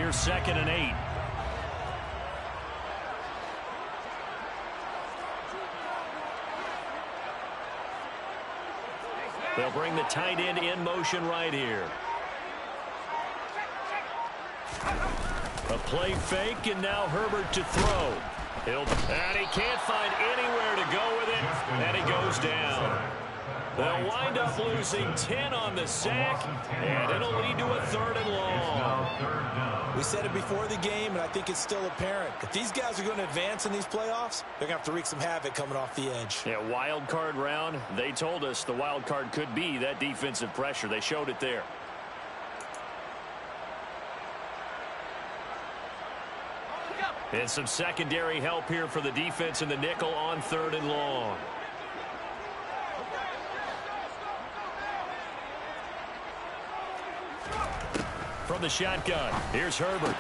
Here's 2nd and 8. They'll bring the tight end in motion right here. A play fake, and now Herbert to throw. And he can't find anywhere to go with it, and he goes down. They'll wind up losing 10 on the sack, and it'll lead to a 3rd and long. We said it before the game, and I think it's still apparent. If these guys are going to advance in these playoffs, they're going to have to wreak some havoc coming off the edge. Yeah, wild card round. They told us the wild card could be that defensive pressure. They showed it there. And some secondary help here for the defense in the nickel on 3rd and long. From the shotgun, here's Herbert.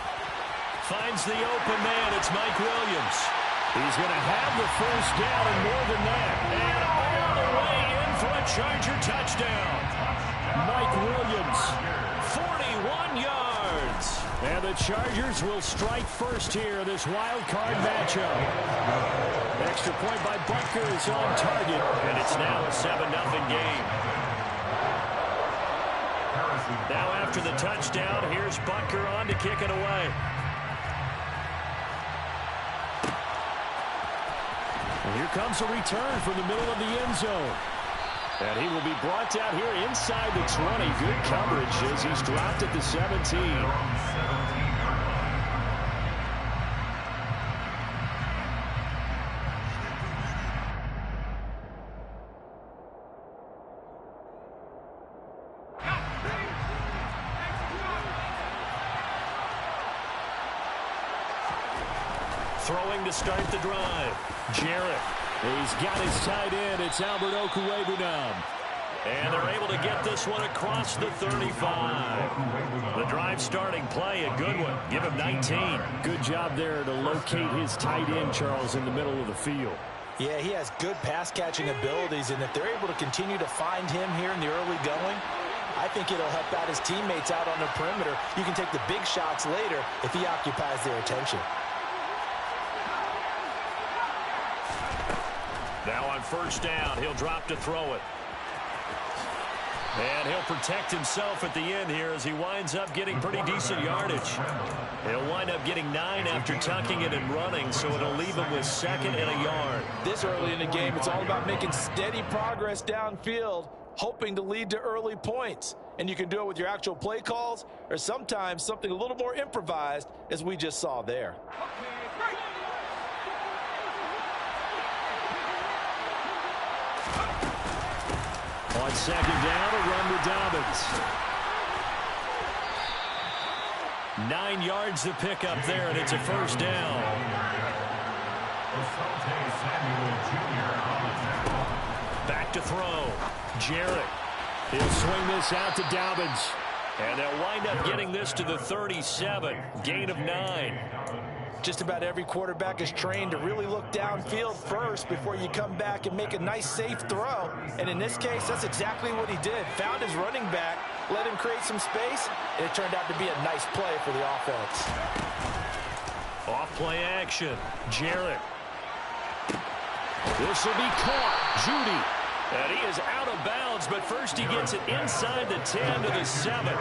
Finds the open man. It's Mike Williams. He's going to have the first down and more than that. And all the way in for a Charger touchdown. Mike Williams, 41 yards. And the Chargers will strike first here, this wild card matchup. Extra point by Butker is on target, and it's now a 7-0 game. Now after the touchdown, here's Butker on to kick it away. And here comes a return from the middle of the end zone. And he will be brought down here inside the 20. Good coverage as he's dropped at the 17. Throwing to start the drive. Jarrett. He's got his tight end. It's Albert Okwuegbunam. And they're able to get this one across the 35. The drive starting play, a good one. Give him 19. Good job there to locate his tight end, Charles, in the middle of the field. Yeah, he has good pass-catching abilities, and if they're able to continue to find him here in the early going, I think it'll help out his teammates out on the perimeter. You can take the big shots later if he occupies their attention. Now on first down, he'll drop to throw it. And he'll protect himself at the end here as he winds up getting pretty decent yardage. He'll wind up getting 9 after tucking it and running, so it'll leave him with 2nd and a yard. This early in the game, it's all about making steady progress downfield, hoping to lead to early points. And you can do it with your actual play calls or sometimes something a little more improvised, as we just saw there. On 2nd down, a run to Dobbins. 9 yards to pick up there, and it's a first down. Back to throw. Jarrett. He'll swing this out to Dobbins. And they'll wind up getting this to the 37. Gain of 9. Just about every quarterback is trained to really look downfield first before you come back and make a nice, safe throw. And in this case, that's exactly what he did. Found his running back, let him create some space, and it turned out to be a nice play for the offense. Off play action. Jarrett. This will be caught. Judy. And he is out of bounds, but first he gets it inside the 10 to the 7.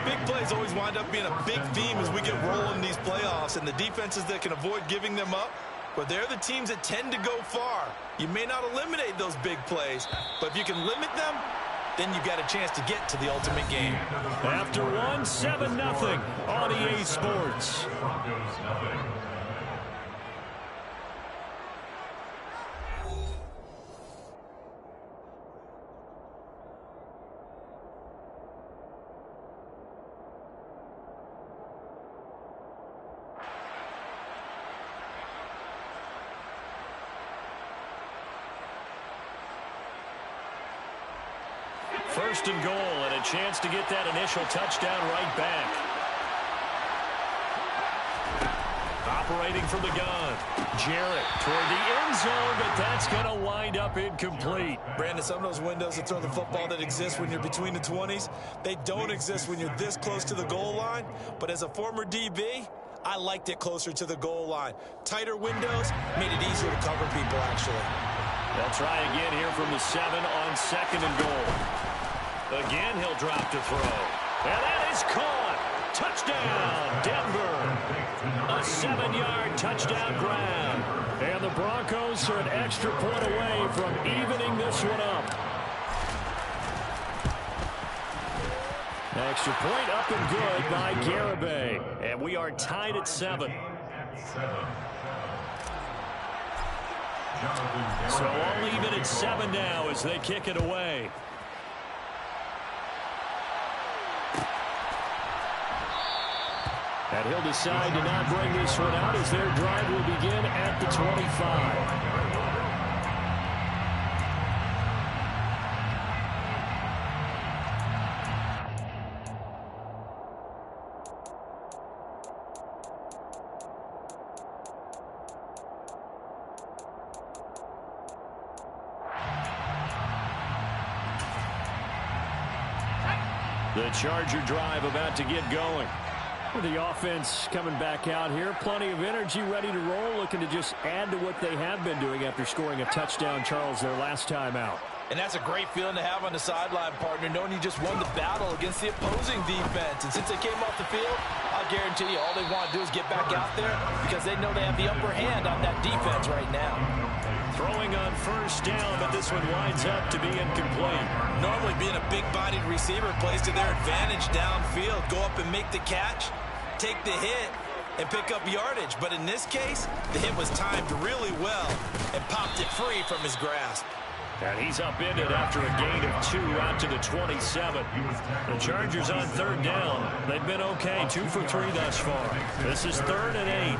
Big plays always wind up being a big theme as we get rolling in these playoffs, and the defenses that can avoid giving them up, but they're the teams that tend to go far. You may not eliminate those big plays, but if you can limit them, then you've got a chance to get to the ultimate game. After 1, 7-0 on EA Sports. First and goal, and a chance to get that initial touchdown right back. operating from the gun. Jarrett toward the end zone, but that's going to wind up incomplete. Brandon, some of those windows to throw the football that exist when you're between the 20s, they don't exist when you're this close to the goal line. But as a former DB, I liked it closer to the goal line. Tighter windows made it easier to cover people, actually. They'll try again here from the 7 on 2nd and goal. Again, he'll drop to throw. And that is caught. Touchdown, Denver. A 7-yard touchdown grab. And the Broncos are an extra point away from evening this one up. Extra point up and good by Garibay. And we are tied at 7. So all even at 7 now as they kick it away. And he'll decide to not bring this one out as their drive will begin at the 25. The Charger drive about to get going. The offense coming back out here. Plenty of energy, ready to roll, looking to just add to what they have been doing after scoring a touchdown, Charles, their last time out. And that's a great feeling to have on the sideline, partner, knowing you just won the battle against the opposing defense. And since they came off the field, I'll guarantee you all they want to do is get back out there because they know they have the upper hand on that defense right now. Throwing on first down, but this one winds up to be incomplete. Normally being a big-bodied receiver plays to their advantage downfield. Go up and make the catch, take the hit, and pick up yardage. But in this case, the hit was timed really well and popped it free from his grasp. And he's upended after a gain of 2 out to the 27. The Chargers on 3rd down. They've been okay, 2 for 3 thus far. This is 3rd and 8.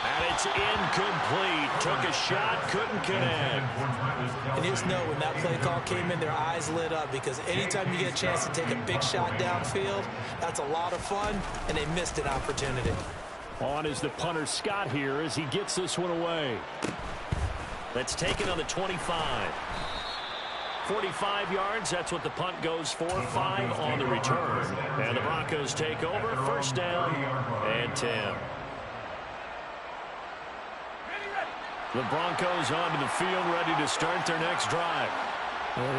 And it's incomplete. Took a shot, couldn't connect. And you just know when that play call came in, their eyes lit up because anytime you get a chance to take a big shot downfield, that's a lot of fun, and they missed an opportunity. On is the punter Scott here as he gets this one away. That's taken on the 25. 45 yards, that's what the punt goes for. 5 on the return. And the Broncos take over. 1st down and 10. The Broncos onto the field, ready to start their next drive.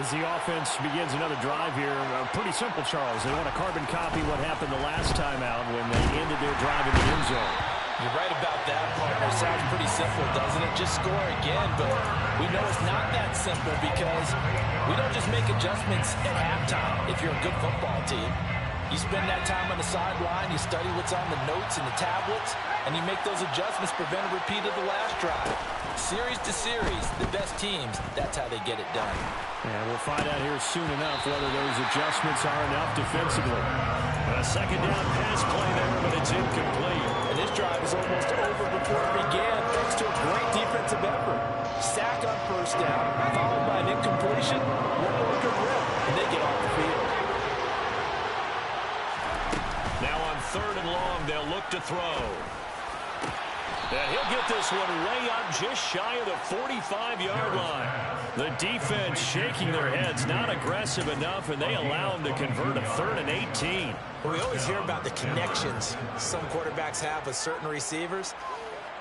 As the offense begins another drive here, pretty simple, Charles. They want to carbon copy what happened the last time out when they ended their drive in the end zone. You're right about that, partner. Sounds pretty simple, doesn't it? Just score again, but we know it's not that simple because we don't just make adjustments at halftime if you're a good football team. You spend that time on the sideline, you study what's on the notes and the tablets, and you make those adjustments, prevent a repeat of the last drive. Series to series, the best teams, that's how they get it done. And we'll find out here soon enough whether those adjustments are enough defensively. A 2nd down pass play there, but it's incomplete. And this drive is almost over before it began, thanks to a great defensive effort. Sack on 1st down, followed by an incompletion, one more good rip, and they get off the field. Now on 3rd and long, they'll look to throw. And he'll get this one way up just shy of the 45-yard line. The defense shaking their heads, not aggressive enough, and they allow him to convert a 3rd and 18. We always hear about the connections some quarterbacks have with certain receivers.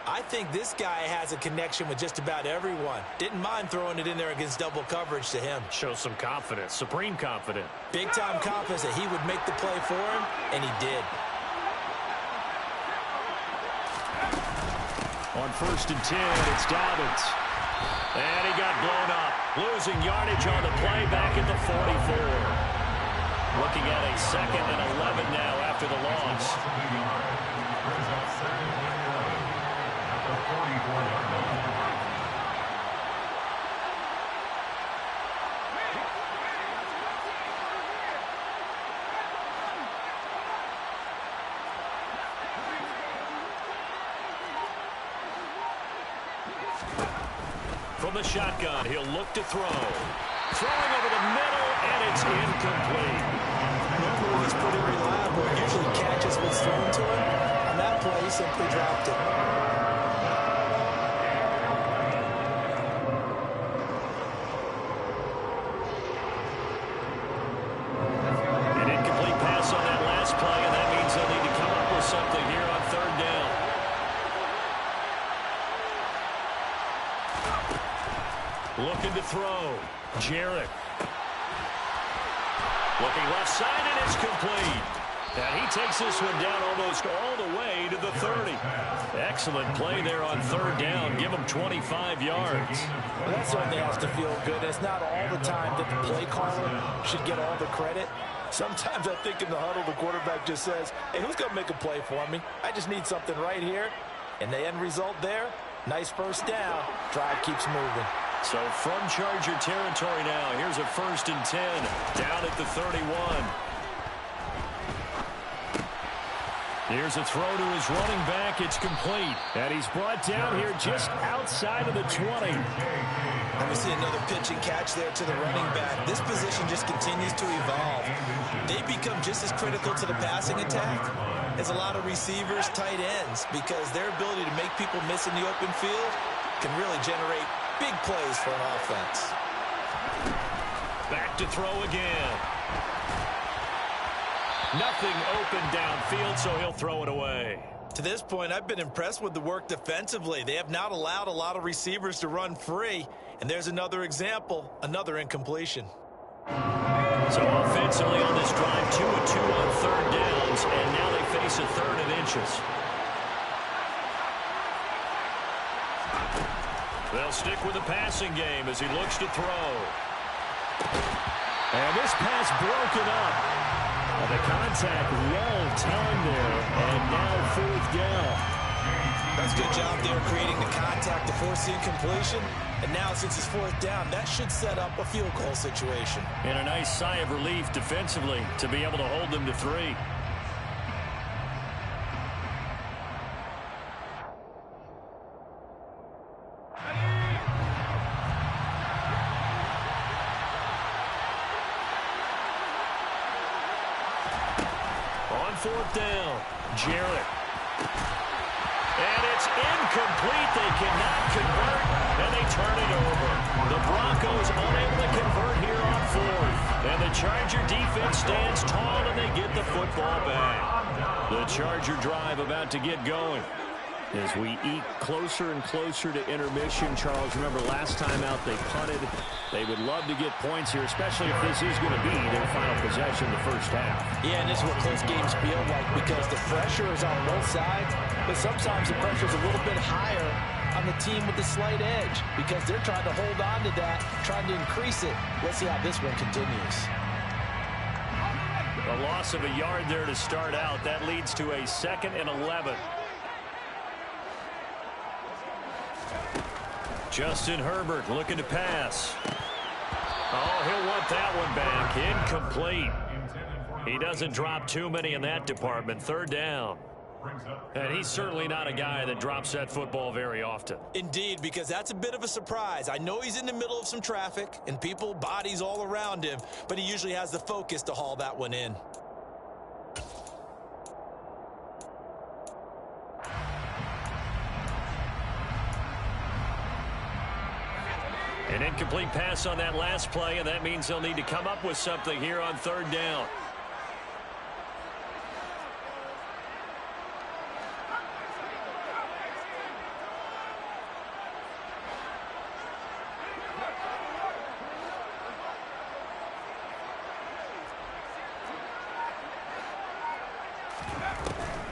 I think this guy has a connection with just about everyone. Didn't mind throwing it in there against double coverage to him. Shows some confidence, supreme confidence. Big-time confidence that he would make the play for him, and he did. On 1st and 10, it's Dobbins. And he got blown up. Losing yardage on the play back at the 44. Looking at a 2nd and 11 now after the loss. From the shotgun, he'll look to throw. Throwing over the middle, and it's incomplete. Normally he's pretty reliable. Usually catches what's thrown to him. simply dropped it. An incomplete pass on that last play, and that means they'll need to come up with something here on third down. Looking to throw. Jarrett. Looking left side, and it's complete. And he takes this one down almost all the way to the 30. Excellent play there on third down. Give him 25 yards. Well, that certainly has to feel good. It's not all the time that the play caller should get all the credit. Sometimes I think in the huddle, the quarterback just says, hey, who's going to make a play for me? I just need something right here. And the end result there, nice first down. Drive keeps moving. So from Charger territory now, here's a 1st and 10 down at the 31. Here's a throw to his running back. It's complete. And he's brought down here just outside of the 20. And we see another pitch and catch there to the running back. This position just continues to evolve. They become just as critical to the passing attack as a lot of receivers, tight ends, because their ability to make people miss in the open field can really generate big plays for an offense. Back to throw again. Nothing open downfield, so he'll throw it away. To this point, I've been impressed with the work defensively. They have not allowed a lot of receivers to run free. And there's another example, another incompletion. So offensively on this drive, 2 of 2 on third downs, and now they face a 3rd and inches. They'll stick with the passing game as he looks to throw. And this pass broken up. The contact well timed there, and now 4th down. That's a good job there creating the contact to force the incompletion. And now since it's 4th down, that should set up a field goal situation. And a nice sigh of relief defensively to be able to hold them to 3. On 4th down, Jarrett. And it's incomplete. They cannot convert, and they turn it over. The Broncos unable to convert here on 4th. And the Charger defense stands tall, and they get the football back. The Charger drive about to get going. As we eke closer and closer to intermission, Charles, remember last time out they punted. They would love to get points here, especially if this is going to be their final possession the first half. Yeah, and this is what close games feel like because the pressure is on both sides, but sometimes the pressure is a little bit higher on the team with the slight edge because they're trying to hold on to that, trying to increase it. Let's see how this one continues. A loss of a yard there to start out. That leads to a 2nd and 11. Justin Herbert looking to pass. Oh, he'll want that one back. Incomplete. He doesn't drop too many in that department. 3rd down. And he's certainly not a guy that drops that football very often. Indeed, because that's a bit of a surprise. I know he's in the middle of some traffic and people, bodies all around him, but he usually has the focus to haul that one in. An incomplete pass on that last play, and that means they'll need to come up with something here on 3rd down.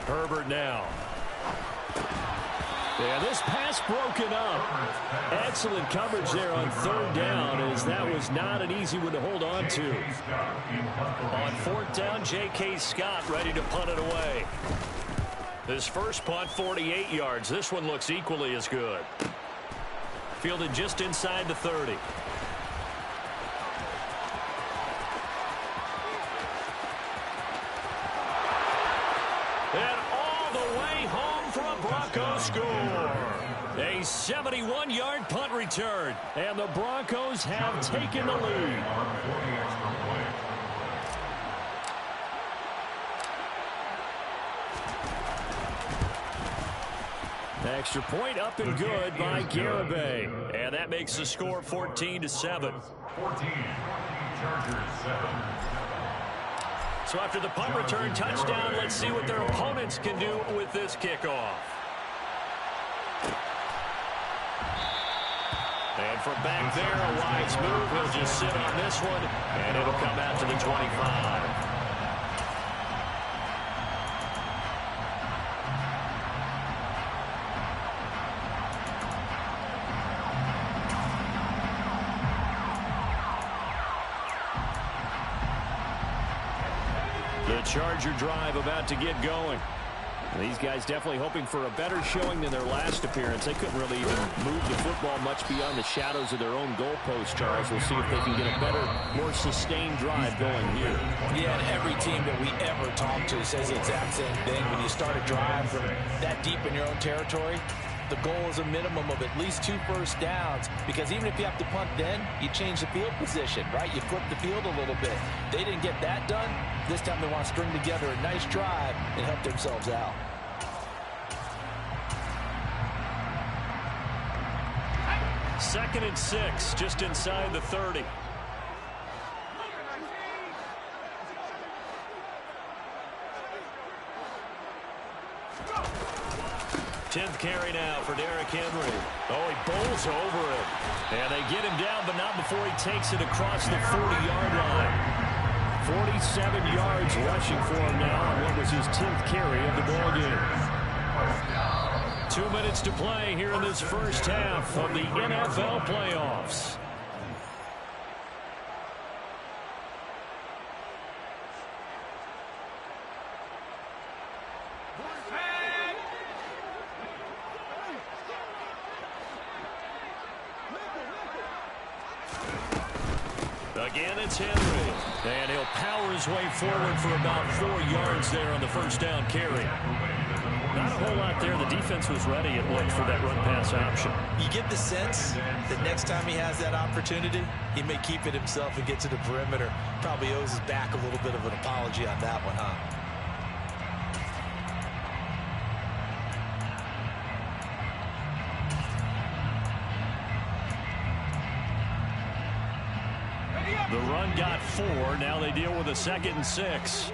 Herbert now. Yeah, this pass broken up. Excellent coverage there on 3rd down, as that was not an easy one to hold on to. On 4th down, J.K. Scott ready to punt it away. His first punt, 48 yards. This one looks equally as good. Fielded just inside the 30. And all the way home for a Broncos score. A 71-yard punt return, and the Broncos have taken the lead. Extra point up and good by Garibay. And that makes the score 14-7. 14, Chargers 7. So after the punt return touchdown, let's see what their opponents can do with this kickoff. And from back there, a wise move. He'll just sit on this one, and it'll come out to the 25. The Charger drive about to get going. These guys definitely hoping for a better showing than their last appearance. They couldn't really even move the football much beyond the shadows of their own goalpost, Charles. We'll see if they can get a better, more sustained drive going here. Yeah, and every team that we ever talk to says the exact same thing. When you start a drive from that deep in your own territory, the goal is a minimum of at least 2 first downs, because even if you have to punt then, you change the field position, right? You flip the field a little bit. They didn't get that done. This time they want to string together a nice drive and help themselves out. Second and 6, just inside the 30. Tenth carry now for Derrick Henry. Oh, he bowls over it. And they get him down, but not before he takes it across the 40-yard line. 47 yards rushing for him now on what was his 10th carry of the ballgame. 2 minutes to play here in this first half of the NFL playoffs. Again, it's Henry. And he'll power his way forward for about 4 yards there on the first down carry. Not a whole lot there. The defense was ready, it looked, for that run-pass option. You get the sense that next time he has that opportunity, he may keep it himself and get to the perimeter. Probably owes his back a little bit of an apology on that one, huh? The run got 4. Now they deal with a 2nd and 6.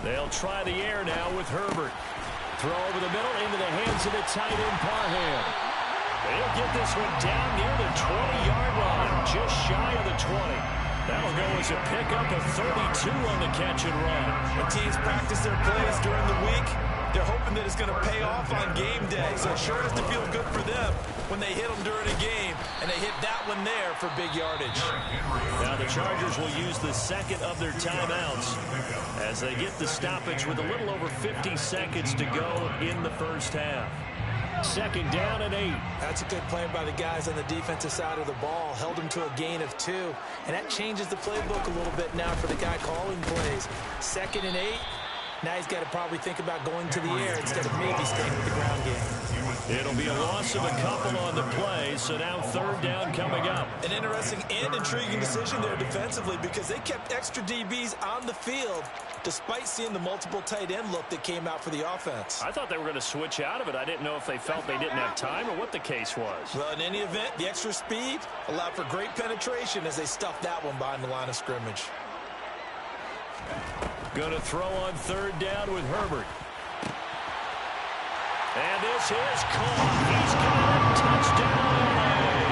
They'll try the air now with Herbert. Throw over the middle into the hands of the tight end Parham. They'll get this one down near the 20-yard line, just shy of the 20. That'll go as a pickup of 32 on the catch and run. When teams practice their plays during the week, they're hoping that it's going to pay off on game day. So it sure has to feel good for them when they hit them during a game, and they hit that one there for big yardage. Now the Chargers will use the second of their timeouts as they get the stoppage with a little over 50 seconds to go in the first half. 2nd down and 8. That's a good play by the guys on the defensive side of the ball. Held him to a gain of 2. And that changes the playbook a little bit now for the guy calling plays. 2nd and 8. Now he's got to probably think about going to the air instead of maybe staying with the ground game. It'll be a loss of a couple on the play, so now 3rd down coming up. An interesting and intriguing decision there defensively, because they kept extra DBs on the field despite seeing the multiple tight end look that came out for the offense. I thought they were going to switch out of it. I didn't know if they felt they didn't have time or what the case was. Well, in any event, the extra speed allowed for great penetration as they stuffed that one behind the line of scrimmage. Going to throw on 3rd down with Herbert. And this is caught. He's got a touchdown.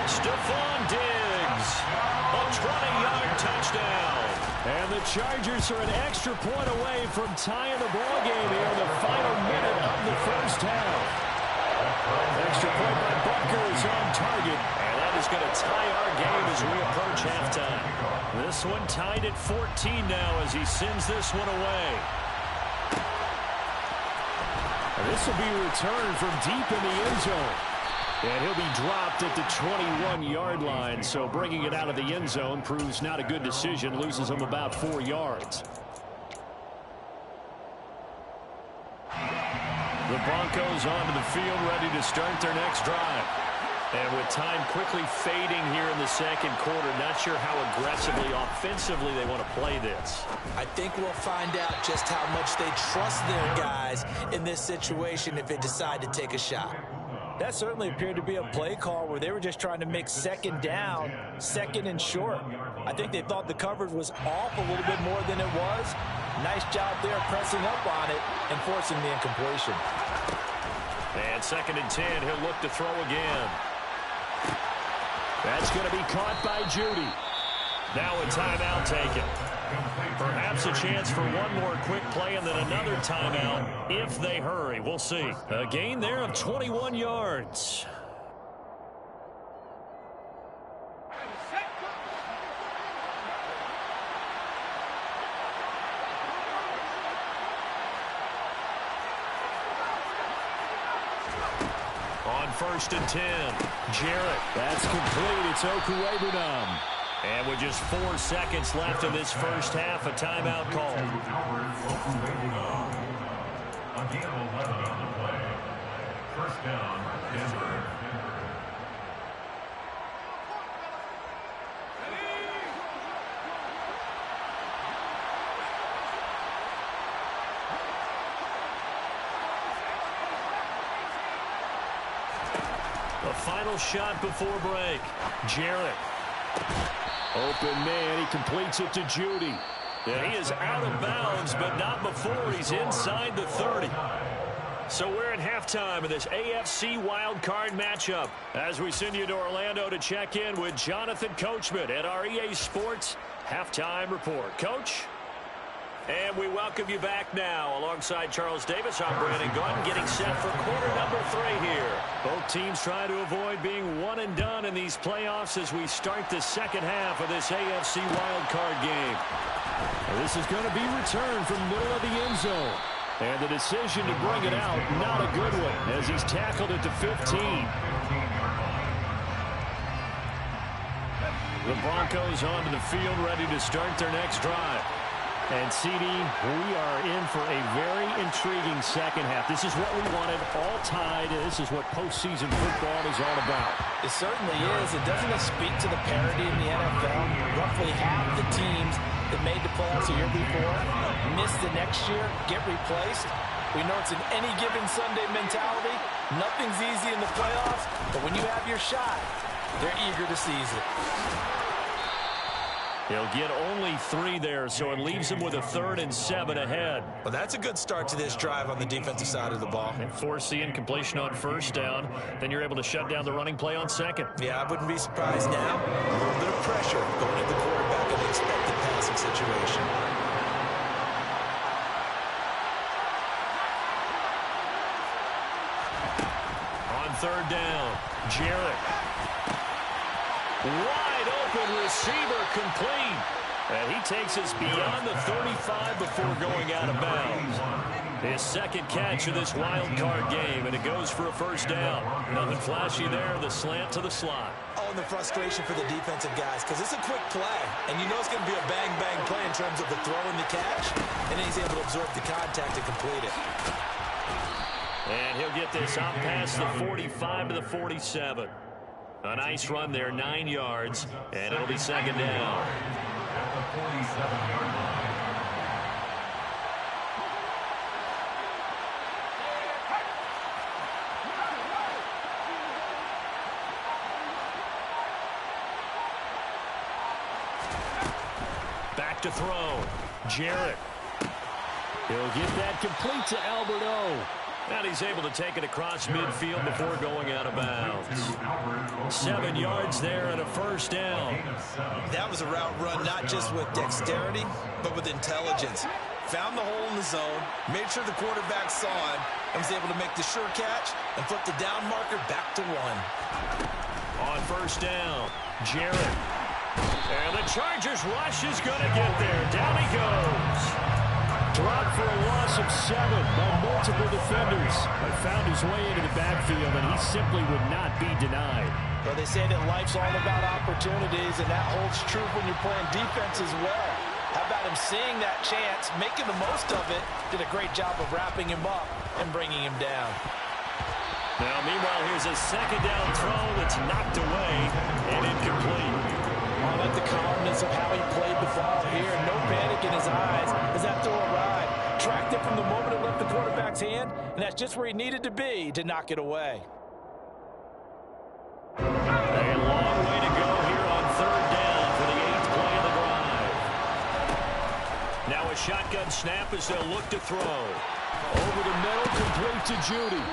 Stephon Diggs, a 20-yard touchdown. And the Chargers are an extra point away from tying the ball game here in the final minute of the first half. Extra point by Butker is on target. And that is going to tie our game as we approach halftime. This one tied at 14 now as he sends this one away. And this will be returned from deep in the end zone. And he'll be dropped at the 21-yard line. So bringing it out of the end zone proves not a good decision. Loses him about 4 yards. The Broncos onto the field ready to start their next drive. And with time quickly fading here in the second quarter, not sure how aggressively, offensively they want to play this. I think we'll find out just how much they trust their guys in this situation if they decide to take a shot. That certainly appeared to be a play call where they were just trying to make second down, second and short. I think they thought the coverage was off a little bit more than it was. Nice job there pressing up on it and forcing the incompletion. And 2nd and 10, he'll look to throw again. That's going to be caught by Judy. Now a timeout taken. Perhaps a chance for one more quick play and then another timeout if they hurry. We'll see. A gain there of 21 yards. On 1st and 10, Jarrett. That's complete. It's Okuwebunam. And with just 4 seconds left in this first half, a timeout call. A gain of 11 on the play. First down, Denver. The final shot before break. Jarrett. Open man. He completes it to Judy. And he is out of bounds, but not before he's inside the 30. So we're at halftime of this AFC wildcard matchup as we send you to Orlando to check in with Jonathan Coachman at our EA Sports Halftime Report. Coach? And we welcome you back now. Alongside Charles Davis, I'm Brandon Gaudin, getting set for quarter number 3 here. Both teams try to avoid being one and done in these playoffs as we start the second half of this AFC wildcard game. Well, this is going to be returned from middle of the end zone. And the decision to bring it out, not a good one, as he's tackled at the 15. The Broncos onto the field, ready to start their next drive. And, CD, we are in for a very intriguing second half. This is what we wanted, all tied. This is what postseason football is all about. It certainly is. It doesn't speak to the parity in the NFL. Roughly half the teams that made the playoffs a year before miss the next year, get replaced. We know it's an any given Sunday mentality. Nothing's easy in the playoffs, but when you have your shot, they're eager to seize it. He'll get only 3 there, so it leaves him with a 3rd and 7 ahead. Well, that's a good start to this drive on the defensive side of the ball. And force the incompletion on 1st down. Then you're able to shut down the running play on 2nd. Yeah, I wouldn't be surprised now. A little bit of pressure going at the quarterback in the expected passing situation. On 3rd down, Jarrett. Wide open receiver complete. And he takes us beyond the 35 before going out of bounds. His 2nd catch of this wild card game, and it goes for a 1st down. Nothing flashy there, the slant to the slot. Oh, and the frustration for the defensive guys, because it's a quick play, and you know it's going to be a bang-bang play in terms of the throw and the catch, and then he's able to absorb the contact and complete it. And he'll get this out past the 45 to the 47. A nice run there, 9 yards, and it'll be 2nd down. At the 47-yard line. Back to throw. Jarrett. He'll get that complete to Albert O. And he's able to take it across midfield before going out of bounds. 7 yards there and a 1st down. That was a route run not just with dexterity, but with intelligence. Found the hole in the zone, made sure the quarterback saw him, and was able to make the sure catch and flip the down marker back to 1. On 1st down, Jarrett. And the Chargers rush is going to get there. Down he goes. Dropped for a loss of 7 by multiple defenders. But found his way into the backfield, and he simply would not be denied. Well, they say that life's all about opportunities, and that holds true when you're playing defense as well. How about him seeing that chance, making the most of it, did a great job of wrapping him up and bringing him down. Now, meanwhile, here's a second down throw that's knocked away and incomplete. I like the calmness of how he played the ball here. No panic in his eyes as that throw arrived. Tracked it from the moment it left the quarterback's hand, and that's just where he needed to be to knock it away. A long way to go here on third down for the 8th play of the drive. Now a shotgun snap as they'll look to throw. Over the middle, complete to Judy.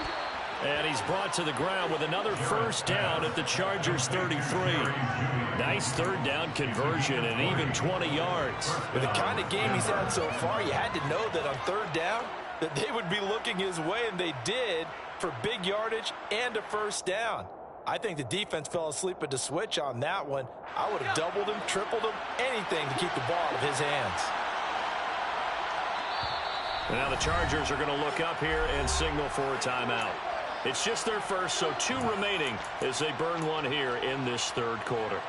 And he's brought to the ground with another first down at the Chargers 33. Nice third down conversion and even 20 yards. With the kind of game he's had so far, you had to know that on third down that they would be looking his way, and they did, for big yardage and a first down. I think the defense fell asleep at the switch on that one. I would have doubled him, tripled him, anything to keep the ball out of his hands. Now the Chargers are going to look up here and signal for a timeout. It's just their first, so 2 remaining as they burn one here in this third quarter.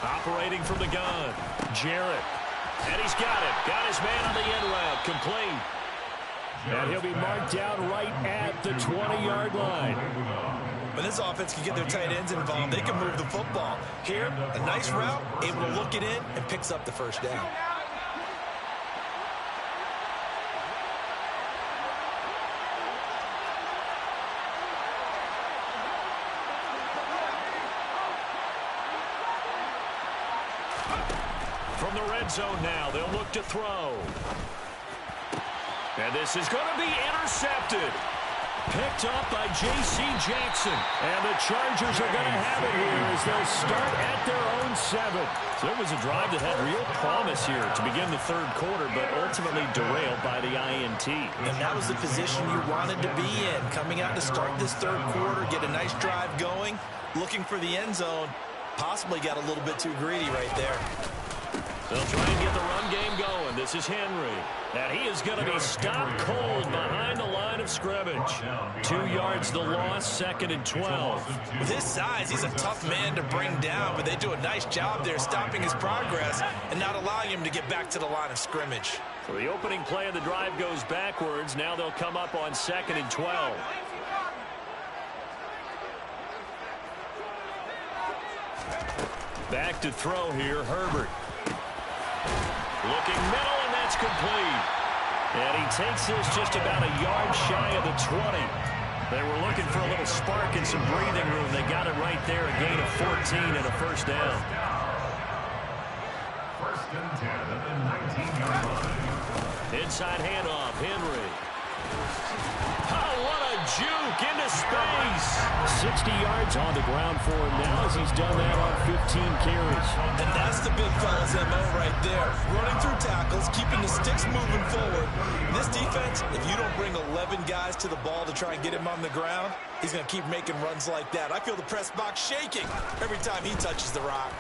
Operating from the gun, Jarrett. And he's got it. Got his man on the end route, complete. And he'll be marked down right at the 20-yard line. When this offense can get their tight ends involved, they can move the football. Here, a nice route, able to look it in, and picks up the first down. From the red zone now, they'll look to throw. And this is going to be intercepted. Picked up by J.C. Jackson. And the Chargers are going to have it here as they'll start at their own 7. So it was a drive that had real promise here to begin the third quarter, but ultimately derailed by the INT. And that was the position you wanted to be in. Coming out to start this third quarter, get a nice drive going, looking for the end zone. Possibly got a little bit too greedy right there. They'll try and get the run game going. This is Henry. And he is going to be stopped cold behind the line of scrimmage. 2 yards the loss, 2nd and 12. With his size, he's a tough man to bring down, but they do a nice job there stopping his progress and not allowing him to get back to the line of scrimmage. So the opening play of the drive goes backwards. Now they'll come up on 2nd and 12. Back to throw here, Herbert. Looking middle, and that's complete. And he takes this just about a yard shy of the 20. They were looking for a little spark and some breathing room. They got it right there, a gain of 14 and a first down. First and 10 at the 19-yard line. Inside handoff, Henry. Oh, what a juke into space. 60 yards on the ground for him now as he's done that on 15 carries. And that's the big fella's MO right there. Running through tackles, keeping the sticks moving forward. This defense, if you don't bring 11 guys to the ball to try and get him on the ground, he's going to keep making runs like that. I feel the press box shaking every time he touches the rock.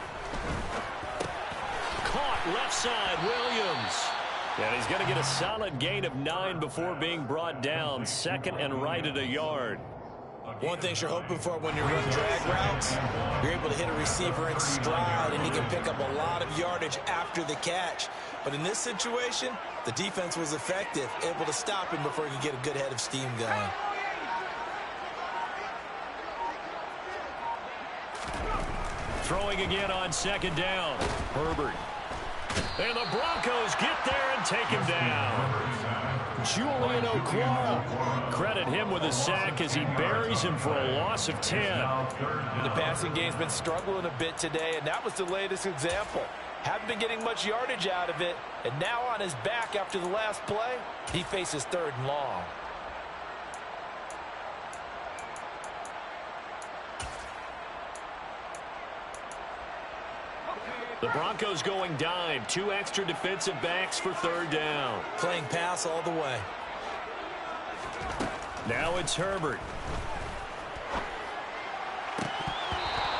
Caught left side, Williams. And he's going to get a solid gain of 9 before being brought down. 2nd and right at a yard. One thing you're hoping for when you run drag routes, you're able to hit a receiver in stride, and he can pick up a lot of yardage after the catch. But in this situation, the defense was effective, able to stop him before he could get a good head of steam going. Throwing again on 2nd down. Herbert. And the Broncos get there and take him down. Julian Okwara. Credit him with a sack as he buries him for a loss of 10. The passing game's been struggling a bit today, and that was the latest example. Haven't been getting much yardage out of it, and now on his back after the last play, he faces 3rd and long. The Broncos going dime. 2 extra defensive backs for 3rd down. Playing pass all the way. Now it's Herbert.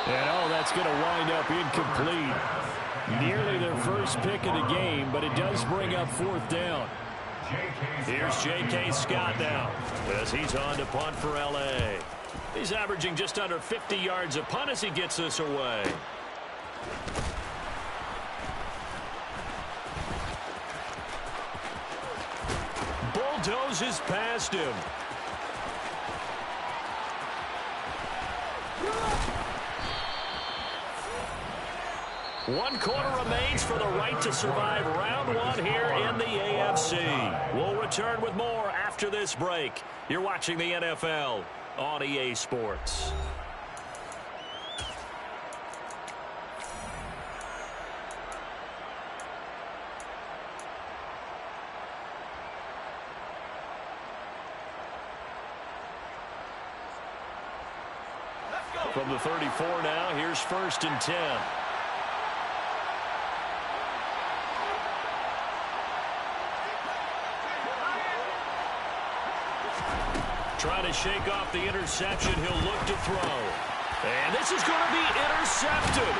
And oh, that's going to wind up incomplete. Nearly their first pick of the game, but it does bring up 4th down. Here's J.K. Scott now as he's on to punt for L.A. He's averaging just under 50 yards a punt as he gets this away. Bulldozes past him. One quarter remains for the right to survive round one here in the AFC. We'll return with more after this break. You're watching the NFL on EA Sports. From the 34 now, here's 1st and 10. Trying to shake off the interception. He'll look to throw. And this is going to be intercepted.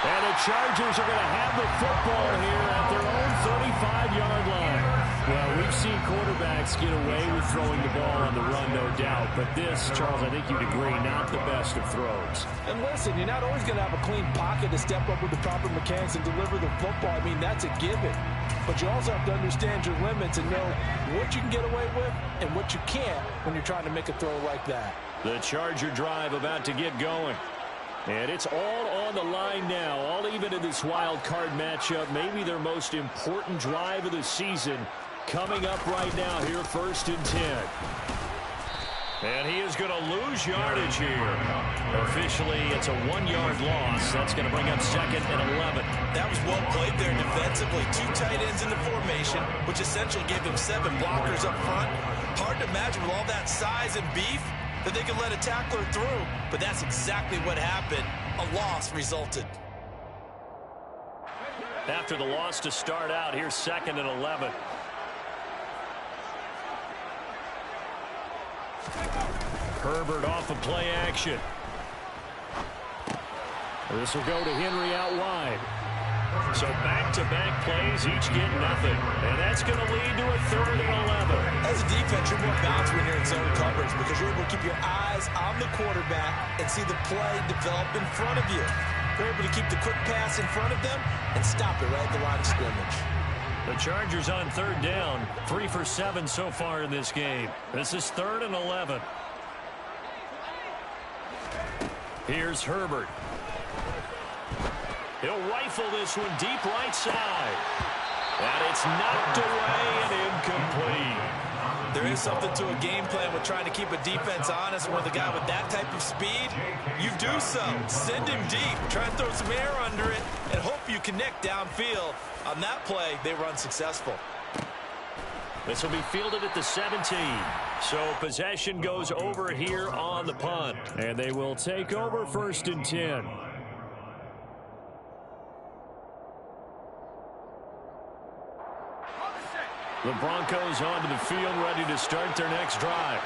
And the Chargers are going to have the football here at their own 35-yard line. Well, we've seen quarterbacks get away with throwing the ball on the run, no doubt. But this, Charles, I think you'd agree, not the best of throws. And listen, you're not always going to have a clean pocket to step up with the proper mechanics and deliver the football. I mean, that's a given. But you also have to understand your limits and know what you can get away with and what you can't when you're trying to make a throw like that. The Charger drive about to get going. And it's all on the line now, all even in this wild card matchup. Maybe their most important drive of the season coming up right now here, 1st and 10. And he is going to lose yardage here. Officially, it's a 1-yard loss. That's going to bring up 2nd and 11. That was well played there defensively. 2 tight ends in the formation, which essentially gave them 7 blockers up front. Hard to imagine with all that size and beef that they could let a tackler through, but that's exactly what happened. A loss resulted. After the loss to start out, here's 2nd and 11. Herbert off of play action. This will go to Henry out wide. So back-to-back plays, each get nothing. And that's going to lead to a 3rd and 11. As a defense, you're more balanced when you're in zone coverage because you're able to keep your eyes on the quarterback and see the play develop in front of you. You're able to keep the quick pass in front of them and stop it right at the line of scrimmage. The Chargers on 3rd down, 3 for 7 so far in this game. This is 3rd and 11. Here's Herbert. He'll rifle this one deep right side. And it's knocked away and incomplete. There is something to a game plan with trying to keep a defense honest. With a guy with that type of speed, you do so. Send him deep. Try and throw some air under it and hope you connect downfield. On that play, they were unsuccessful. This will be fielded at the 17. So possession goes over here on the punt. And they will take over 1st and 10. The Broncos onto the field, ready to start their next drive.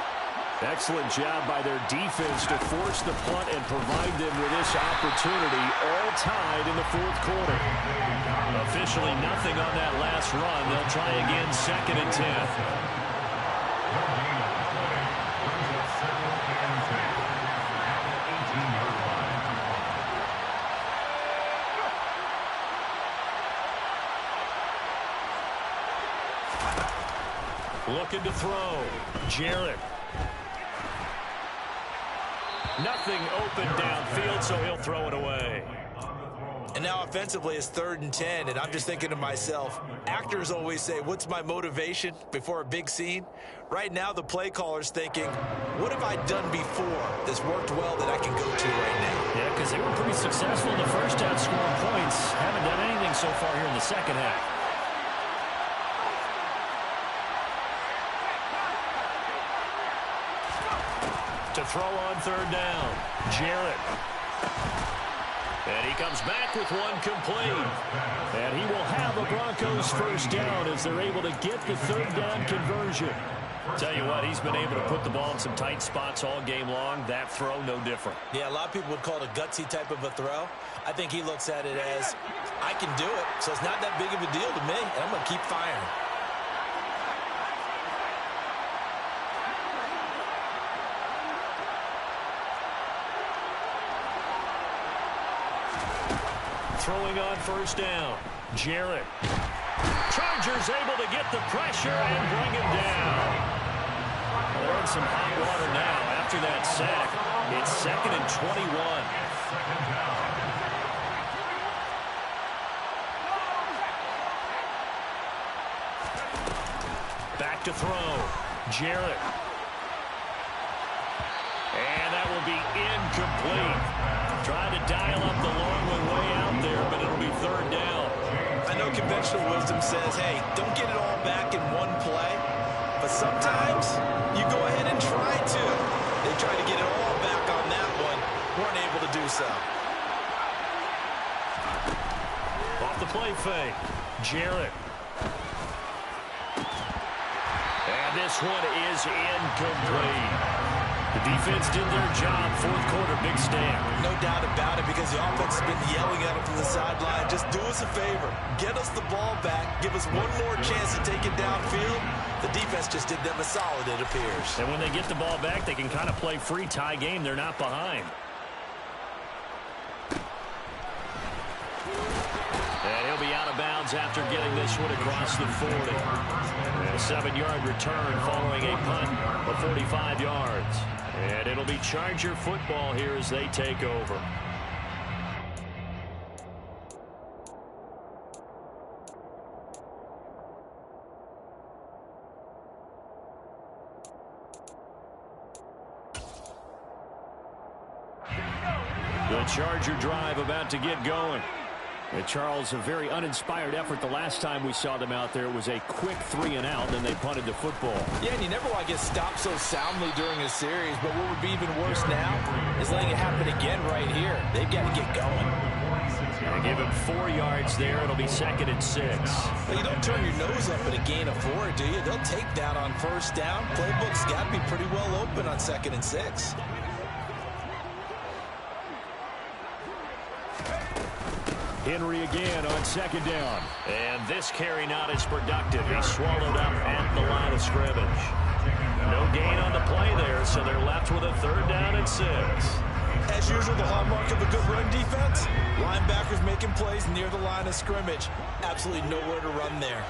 Excellent job by their defense to force the punt and provide them with this opportunity, all tied in the 4th quarter. Officially nothing on that last run. They'll try again, 2nd and 10. Looking to throw. Jarrett. Nothing open downfield, so he'll throw it away. And now offensively it's 3rd and 10, and I'm just thinking to myself, actors always say, what's my motivation before a big scene? Right now the play caller's thinking, what have I done before that's worked well that I can go to right now? Yeah, because they were pretty successful in the first half scoring points. Haven't done anything so far here in the second half. To throw on 3rd down. Jarrett. And he comes back with one complete. And he will have the Broncos 1st down as they're able to get the 3rd down conversion. Tell you what, he's been able to put the ball in some tight spots all game long. That throw, no different. Yeah, a lot of people would call it a gutsy type of a throw. I think he looks at it as, I can do it, so it's not that big of a deal to me, and I'm going to keep firing. Throwing on first down. Jarrett. Chargers able to get the pressure and bring him down. They're in some hot water now after that sack. It's 2nd and 21. Back to throw. Jarrett. And that will be incomplete. Trying to dial up the long one way out there, but it'll be 3rd down. I know conventional wisdom says, hey, don't get it all back in one play. But sometimes you go ahead and try to. They tried to get it all back on that one. Weren't able to do so. Off the play fake. Jarrett. And this one is incomplete. The defense did their job. 4th quarter, big stand. No doubt about it, because the offense has been yelling at them from the sideline. Just do us a favor. Get us the ball back. Give us one more chance to take it downfield. The defense just did them a solid, it appears. And when they get the ball back, they can kind of play free tie game. They're not behind. And he'll be out of bounds after getting this one across the 40. And a 7-yard return following a punt of 45 yards. And it'll be Charger football here as they take over. The Charger drive about to get going. Charles, a very uninspired effort the last time we saw them out there. It was a quick 3-and-out, then they punted the football. Yeah, and you never want to get stopped so soundly during a series, but what would be even worse now is letting it happen again right here. They've got to get going. And give him 4 yards there. It'll be 2nd and 6. Well, you don't turn your nose up at a gain of 4, do you? They'll take that on first down. Playbook's got to be pretty well open on 2nd and 6. Henry again on 2nd down. And this carry not as productive. He swallowed up at the line of scrimmage. No gain on the play there, so they're left with a 3rd down and 6. As usual, the hallmark of a good run defense, linebackers making plays near the line of scrimmage. Absolutely nowhere to run there.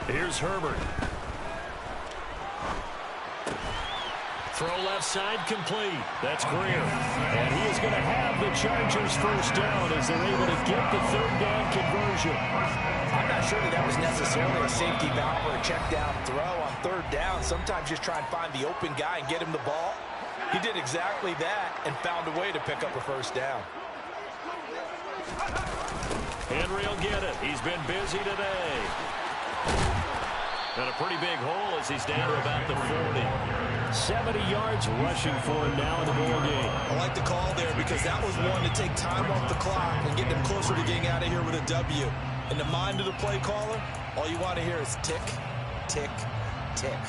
Here's Herbert. Throw left side complete. That's Greer. And he is going to have the Chargers first down as they're able to get the 3rd down conversion. I'm not sure that was necessarily a safety valve or a check down throw on 3rd down. Sometimes just try and find the open guy and get him the ball. He did exactly that and found a way to pick up a first down. Henry will get it. He's been busy today. And a pretty big hole as he's down to about the 40. 70 yards rushing for him now in the ball game. I like the call there because that was one to take time off the clock and get them closer to getting out of here with a W. In the mind of the play caller, all you want to hear is tick, tick, tick.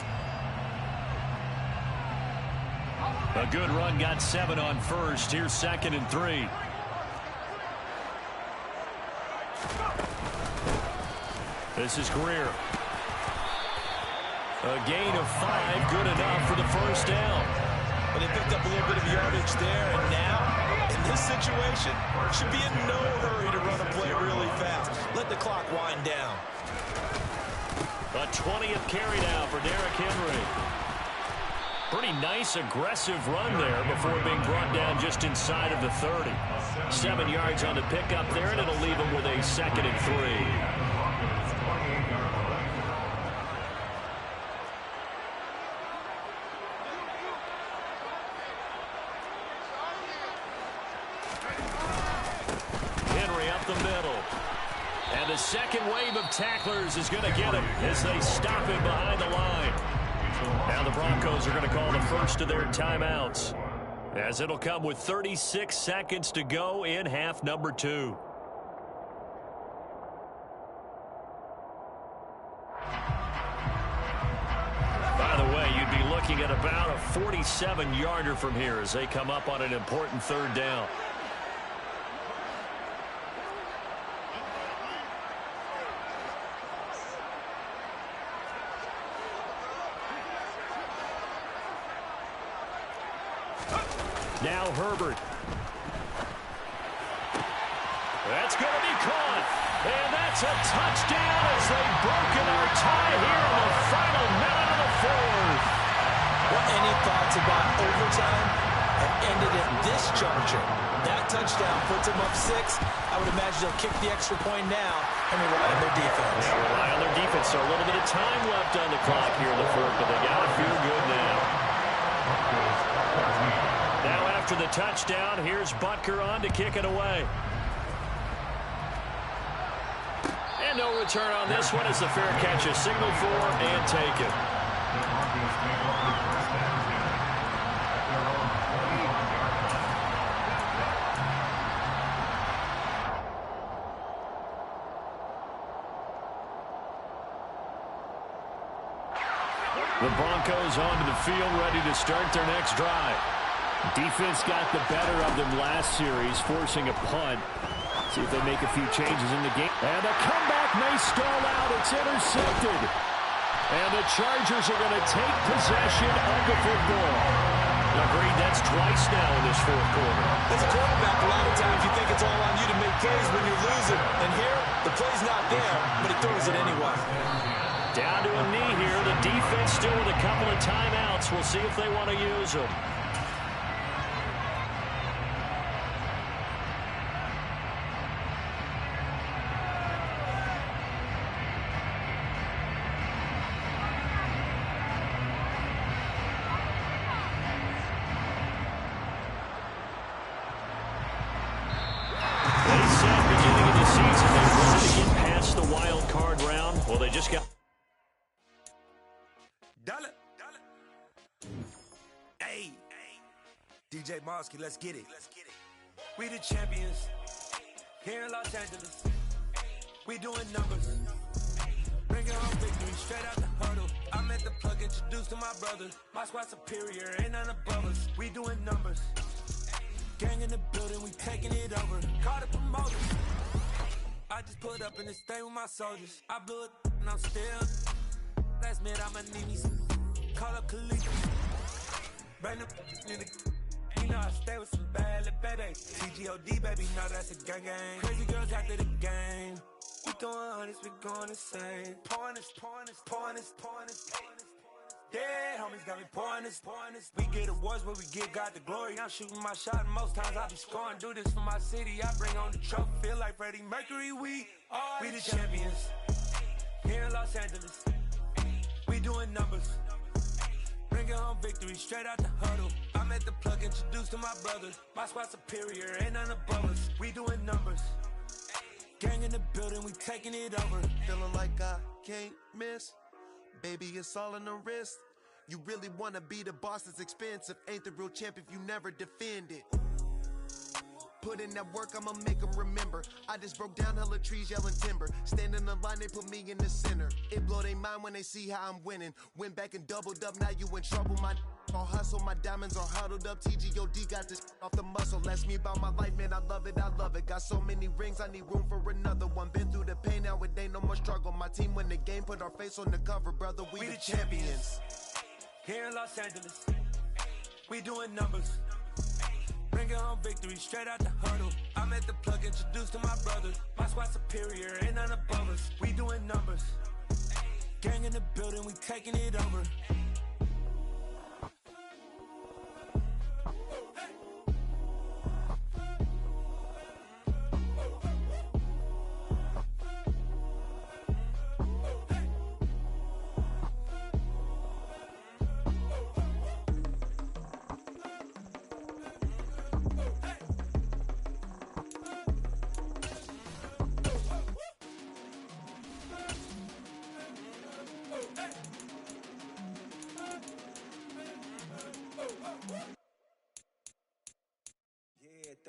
A good run, got 7 on first. Here's 2nd and 3. This is Greer. A gain of 5, good enough for the first down. But they picked up a little bit of yardage there, and now, in this situation, should be in no hurry to run a play really fast. Let the clock wind down. A 20th carry now for Derrick Henry. Pretty nice, aggressive run there before being brought down just inside of the 30. 7 yards on the pickup there, and it'll leave him with a 2nd and 3. The middle. And the second wave of tacklers is going to get him as they stop him behind the line. Now the Broncos are going to call the first of their timeouts, as it'll come with 36 seconds to go in half number 2. By the way, you'd be looking at about a 47-yarder from here as they come up on an important 3rd down. Now Herbert. That's going to be caught. And that's a touchdown as they've broken our tie here in the final minute of the fourth. Well, any thoughts about overtime have ended at this juncture. That touchdown puts them up 6. I would imagine they'll kick the extra point now and rely on their defense. Yeah, rely on their defense. So a little bit of time left on the clock here in the fourth, but they got to feel good now. Now after the touchdown, here's Butker on to kick it away. And no return on this one as the fair catch is signaled for and taken. The Broncos onto the field, ready to start their next drive. Defense got the better of them last series, forcing a punt. See if they make a few changes in the game. And the comeback may stall out. It's intercepted. And the Chargers are going to take possession of the football. Agreed, that's twice now in this fourth quarter. As a quarterback, a lot of times you think it's all on you to make plays when you're losing. And here, the play's not there, but he throws it anyway. Down to a knee here. The defense still with a couple of timeouts. We'll see if they want to use them. They said beginning of the season they wanted to get past the wild card round. Well, they just got... Hey, DJ Mosky, let's get it. We the champions here in Los Angeles. We doing numbers. Bringing home victory straight out the huddle. I'm at the plug, introduced to my brothers. My squad superior, ain't none above us. We doing numbers. Gang in the building, we taking it over. Call the promoters. I just put up in this thing with my soldiers. I blew it and I'm still. Last minute, I'ma need me some. Call up Khalid. Brand new in the. You know I stay with some bad little baby. TGOD, baby, no, that's a gang gang. Crazy girls after the game. We throwing hundreds, we going insane. Pouring this. Yeah, homies got me pouring this. We get awards where we give God the glory. I'm shooting my shot and most times I be scoring. Do this for my city, I bring on the trophy. Feel like Freddie Mercury, we the champions here in Los Angeles. We doing numbers. Bringing home victory straight out the huddle. I'm at the plug, introduced to my brothers. My squad superior, ain't none above us. We doing numbers. Gang in the building, we taking it over. Feeling like I can't miss. Baby, it's all in the wrist. You really wanna be the boss, it's expensive. Ain't the real champ if you never defend it. Put in that work, I'ma make them remember. I just broke down hella trees, yelling timber. Stand in the line, they put me in the center. It blow their mind when they see how I'm winning. Went back and doubled up, now you in trouble. My all hustle, my diamonds are huddled up. TGOD got this off the muscle. Ask me about my life, man, I love it. Got so many rings, I need room for another one. Been through the pain, now it ain't no more struggle. My team win the game, put our face on the cover, brother. We the champions. Here in Los Angeles, we doing numbers. Bringing home victory straight out the huddle. I'm at the plug, introduced to my brothers. My squad superior, ain't none above us. We doing numbers. Gang in the building, we taking it over.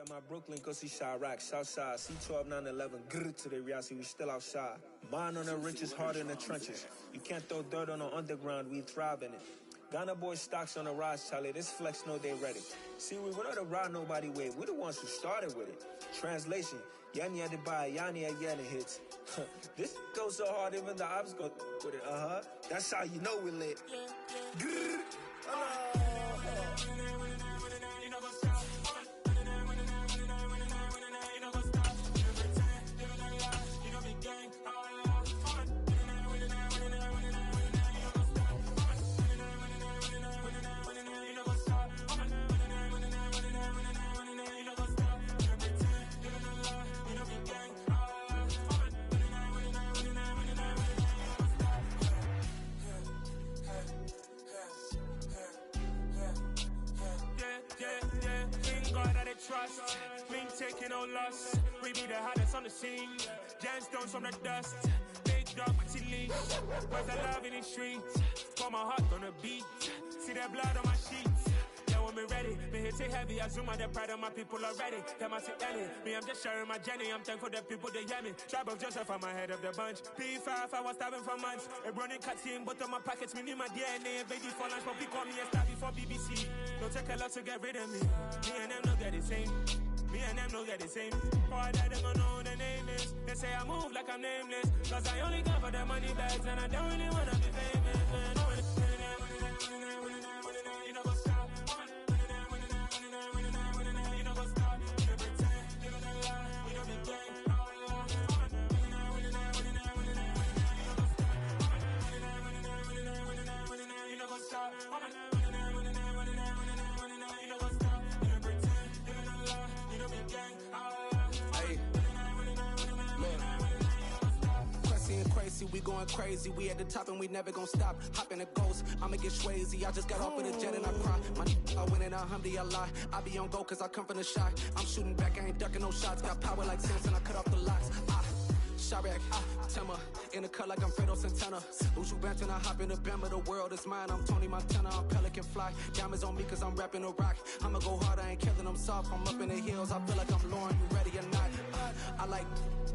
My Brooklyn, go see Chirac, Southside, C12, 911, grrr to the reality, we still outside. Mine on the riches, hard in the trenches. You can't throw dirt on the underground, we thrive in it. Ghana boys stocks on the rise, Charlie, this flex know they ready. See, we were not to ride nobody wave, we the ones who started with it. Translation, Yanni had to buy, Yanni again hits. This goes so hard, even the ops go with it, That's how you know we lit. Grrr. trust. Been taking no loss. We be the hottest on the scene. Gemstones from the dust. Big dog, leash. Where's the love in the streets? Pour my heart on the beat. See that blood on my sheets. Yeah, when me ready, me hit it heavy. I zoom out the pride of my people already. Them I see Ellie. Me, I'm just sharing my journey. I'm thankful the people they hear me. Tribe of Joseph, I'm ahead of the bunch. P5, I was starving for months. A running cutscene, but on my pockets, me need my DNA. Baby for lunch, but we call me a star before BBC. Don't take a lot to get rid of me. Me and them don't get the same. Me and them don't get the same. Boy, that them don't know who the name is. They say I move like I'm nameless. Cause I only come for the money bags and I don't really wanna be famous. You know what's up? You know what's up? You know pretend. You know the lie. You know the game. You know what's up? We going crazy, we at the top and we never gonna stop. Hop in a ghost, I'ma get swayzy. I just got off of the jet and I cry. I win in a Humvee, I lie. I be on go cause I come from the shot. I'm shooting back, I ain't ducking no shots. Got power like Samson, I cut off the locks. Sharek, Timmer, in the cut like I'm Fredo Santana. Who's you benching? I hop in the Bama, the world is mine. I'm Tony Montana, I'm Pelican Fly. Diamonds on me cause I'm rapping a rock. I'ma go hard, I ain't killing them soft. I'm up in the hills, I feel like I'm Lauren, you ready or not? I like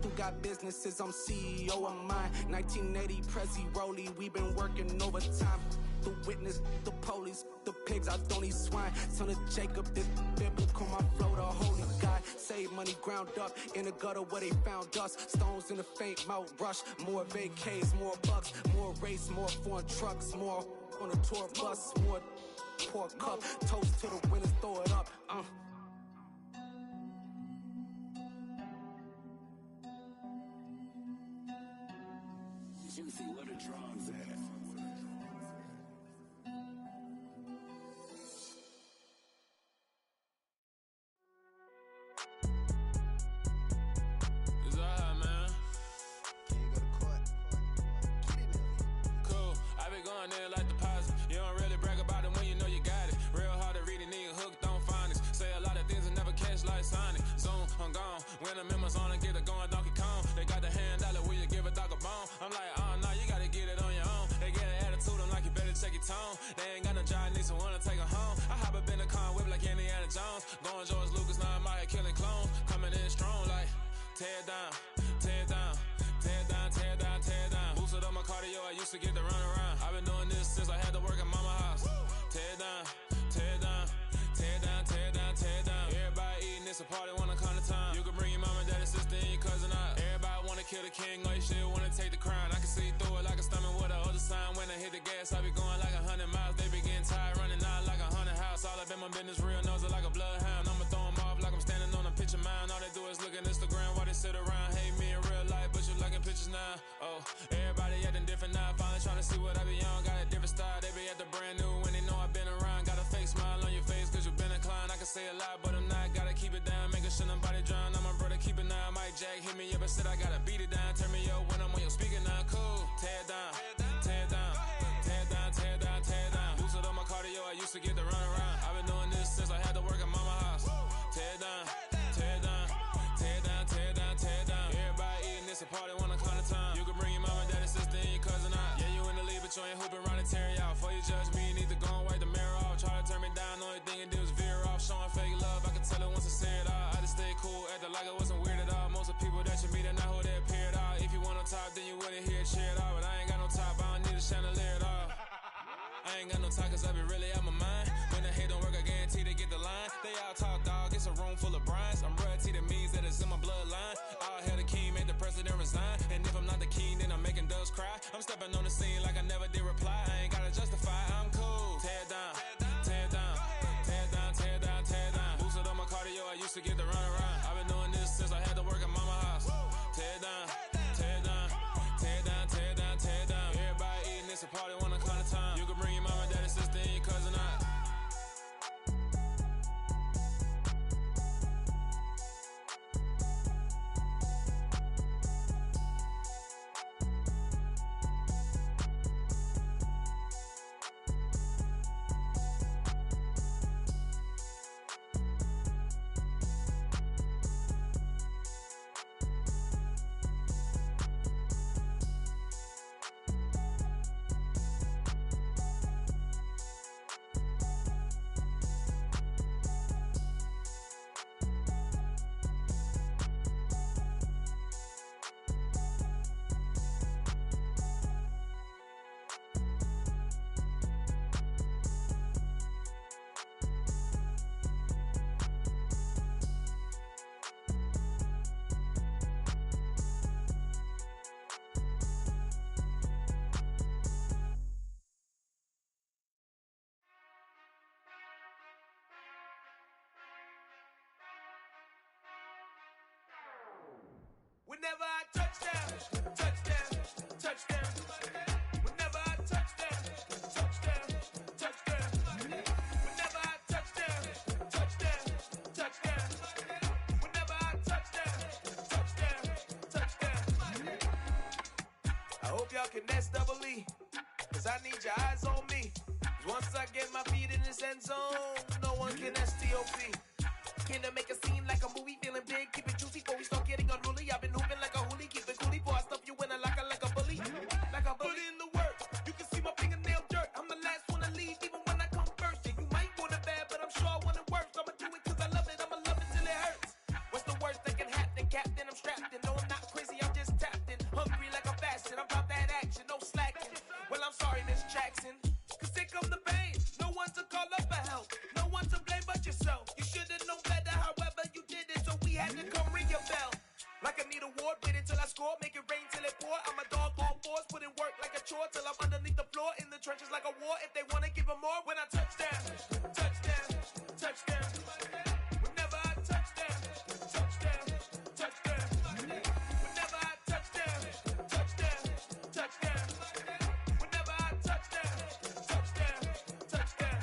who got businesses, I'm CEO of mine. 1980 Prezi Rolly, we been working overtime. The witness, the police, the pigs, I don't eat swine. Son of Jacob, this biblical, my flow, the holy God. Save money ground up in the gutter where they found us. Stones in the faint mouth rush. More vacays, more bucks, more race, more foreign trucks, more on a tour bus, more pour cup. Toast to the winners, throw it up. Juicy, where the drums at? When I'm in my zone and get it going Donkey Kong. They got the hand dollar, will you give a dog a bone? I'm like, oh no, you gotta get it on your own. They get an attitude, I'm like, you better check your tone. They ain't got no job, need someone to take her home. I hop up in the car, whip like Indiana Jones. Going George Lucas, now I'm out here killing clones. Coming in strong like, tear down, tear down, tear down, tear down, tear down. Boosted up my cardio, I used to get to run around. I've been doing this since I had to work at mama house. Tear down, tear down, tear down, tear down, tear down. Everybody eating, it's a party, wanna come to time. You can bring your mama, daddy, sister, and your cousin out. Everybody wanna kill the king, or you shit wanna take the crown. I can see through it like a stomach with a other sign. When I hit the gas, I be going like 100 miles. They be getting tired, running out like 100 house. All up in my business, real nose like a bloodhound. I'ma throw them off like I'm standing on a picture mound. All they do is look at Instagram while they sit around. Hate me in real life, but you liking pictures now. Oh, everybody acting different now. Finally trying to see what I be on. Got a different style, they be at the brand new when they know I've been around. Got a fake smile on your face cause you been inclined. I can say a lot, but I'm not. Gotta keep it down, making sure nobody drown. I'm my brother, keep it now. Mike Jack hit me up and said I gotta beat it down. Turn me up when I'm on your speaker now. Cool, tear down, tear down, tear down, tear down, tear down. Boosted up my cardio, I used to get to run around. I've been doing this since I had to work at mama house. Tear down, tear down, tear down, tear down, tear down. Everybody eating, it's a party, wanna climb the time. You can bring your mama, daddy, sister, and your cousin out. Yeah, you in the lead, but you ain't hooping around and tear you out. Before you judge me, you need to go and wipe the mirror off. Try to turn me down, only thing you did was veer off. Showing fake love, I can tell it once I say it all. I just stay cool, acting like I wasn't weird at all. Most of the people that you meet are not who they appear at all. If you want on top, then you wouldn't hear it cheer at all. But I ain't got no top, I don't need a chandelier at all. I ain't got no talk cause I be really out my mind. When the hate don't work, I guarantee they get the line. They all talk dog, it's a room full of brines. I'm royalty, that means that it's in my bloodline. All hail the king, made the president resign. And if I'm not the king, then I'm making doves cry. I'm stepping on the scene like I never did reply. I ain't gotta justify, I'm cool. Tear down, tear down, tear down, tear down, tear down. Boosted up my cardio, I used to get to run around. I've been doing this since I had to work at mama house. Tear down, tear down, tear down, tear down, tear down. Everybody eating, it's a party, wanna climb the time. You can bring your mama, daddy, sister, and your cousin out. Whenever I touchdown, touchdown, touchdown. Whenever I touchdown, touchdown, touchdown. Whenever I touchdown, touchdown, touchdown. Whenever I touchdown, touchdown, touchdown. I hope y'all can nest double E, cause I need your eyes on me. Once I get my feet in this end zone, no one can STOP. Can I make a scene like a movie, feeling big, keep it juicy before we start getting unruly. I've been hooping like a hoolie, keep it coolie before I stuff you in a locker like a bully. Like a bully. Put in the work, you can see my fingernail dirt. I'm the last one to leave, even when I come first. Yeah, you might want it bad, but I'm sure I want it worse. I'ma do it cause I love it, I'ma love it till it hurts. What's the worst that can happen, Captain? I'm strapped in, no I'm not crazy, I'm just tapped in. Hungry like I'm fasting, I'm about that action, no slacking. Well, I'm sorry, Miss Jackson, cause here come the pain. No one to call up for help, no one to blame but yourself. You should've known better, however you did it, so we had to come ring your bell. Like I need a ward, wait until I score, make it rain till it pour. I'm a dog on force, put in work like a chore till I'm underneath the floor, in the trenches like a war. If they wanna give them more, when I touchdown, touchdown, touchdown. Whenever I touchdown, touchdown, touchdown. Whenever I touchdown, touchdown, touchdown. Whenever I touchdown, touchdown, touchdown.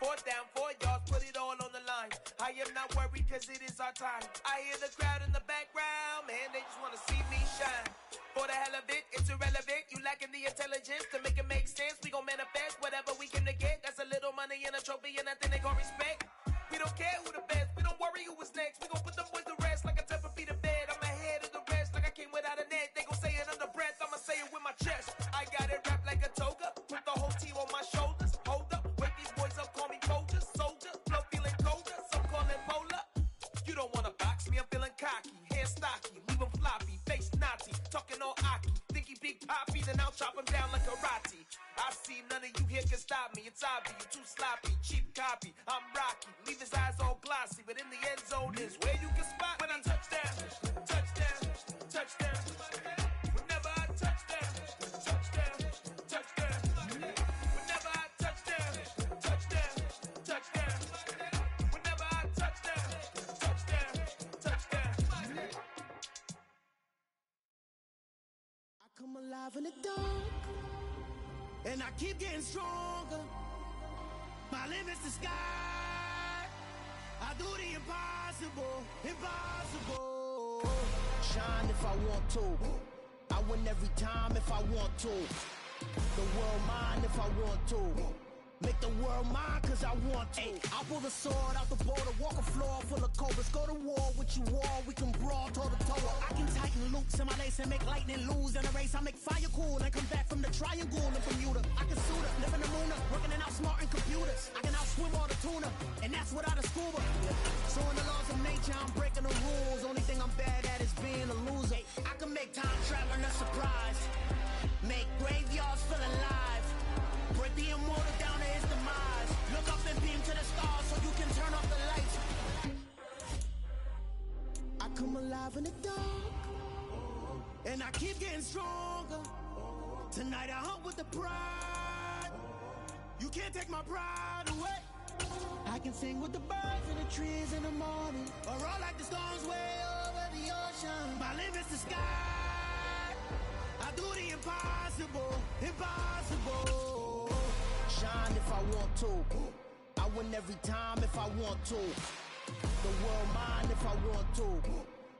4th down, 4 yards, put it all on the line. I am not worried cause it is our time. I hear the crowd in the background, man, they just wanna see me shine. For the hell of it, it's irrelevant. You lacking the intelligence to make it make sense. We gon' manifest whatever we came to get. That's a little money and a trophy and nothing they gon' respect. We don't care who the best, we don't worry who was next. We gon' put them boys to rest like a 10 feet of bed. I'm ahead of the rest like I came without a net. They gon' say it under breath, I'ma say it with my chest. I got it wrapped like a toga, put the whole team on my shoulders. Hold up, wake these boys up, call me Folger, soldier. Flow feeling colder, some call it polar. You don't wanna box me, I'm feeling cocky. Hair stocky, leave him floppy, face naughty. Talking all aki, think he big poppy, then I'll chop him down like karate. I see none of you here can stop me. It's obvious, you too sloppy, cheap copy. I'm Rocky, leave his eyes all glossy, but in the end zone is where you can spot when I touchdown, touchdown, touchdown. Whenever I touchdown, touchdown, touchdown. Whenever I touchdown, touchdown, touchdown. Whenever I touchdown, touchdown, touchdown. I come alive in the dark, and I keep getting stronger. My limit's the sky. I do the impossible, impossible. Shine if I want to. I win every time if I want to. The world mine if I want to. Make the world mine cause I want to. I'll pull the sword out the border, walk a floor full of cobras. Go to war with you all, we can brawl toe to toe. I can tighten loops in my lace and make lightning lose in a race. I make fire cool and come back from the triangle in Bermuda. I can suit up, live in the moon, working and outsmarting computers. I can outswim all the tuna, and that's without a scuba. So in the laws of nature, I'm breaking the rules. Only thing I'm bad at is being a loser. I can make time traveling a surprise, make graveyards feel alive, break the immortal down to his demise. Look up and beam to the stars so you can turn off the lights. I come alive in the dark, and I keep getting stronger. Tonight I hunt with the pride. You can't take my pride away. I can sing with the birds and the trees in the morning, or roll like the storms way over the ocean. My limit's the sky. I do the impossible, impossible. Shine if I want to. I win every time if I want to. The world mine if I want to.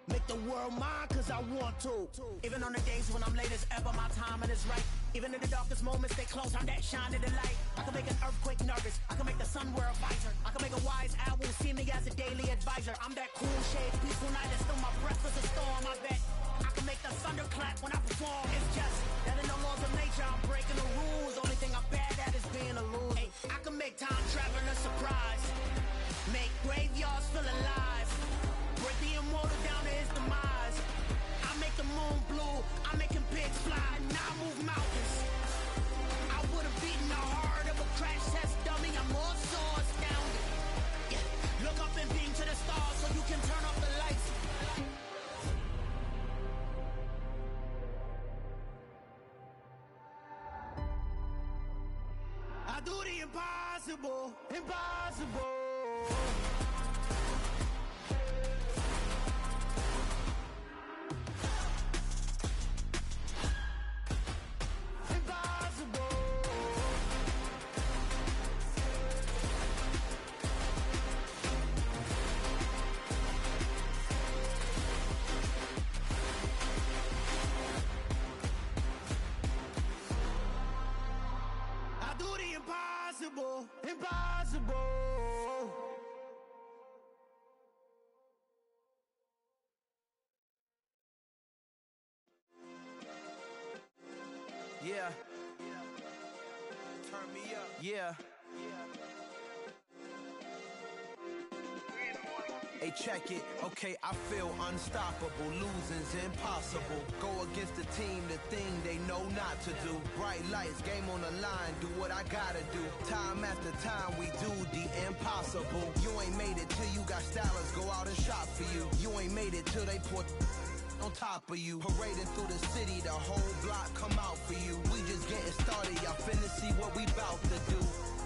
Make the world mine cause I want to. Even on the days when I'm late as ever, my timing is right. Even in the darkest moments, stay close, I'm that shining the light. I can make an earthquake nervous, I can make the sun wear a visor. I can make a wise owl see me as a daily advisor. I'm that cool shade, peaceful night, and still my breath is a storm, I bet. I can make the thunder clap when I perform. It's just that in the laws of nature, I'm breaking the rules. Only thing I'm bad at is being a loser. Hey, I can make time traveling a surprise, make graveyards feel alive, break the immortal down to his demise. I make the moon blue, I'm making pigs fly, now I move mountains. I would've beaten the heart of a crash test dummy, I'm more so astounded. Yeah. Look up and beam to the stars so you can turn off the lights. I do the impossible, impossible. Yeah. Turn me up. Yeah. Hey, check it. Okay, I feel unstoppable. Losing's impossible. Go against the team, the thing they know not to do. Bright lights, game on the line, do what I gotta do. Time after time, we do the impossible. You ain't made it till you got stylists go out and shop for you. You ain't made it till they put on top of you. Parading through the city, the whole block come out for you. We just getting started, y'all finna see what we bout to do.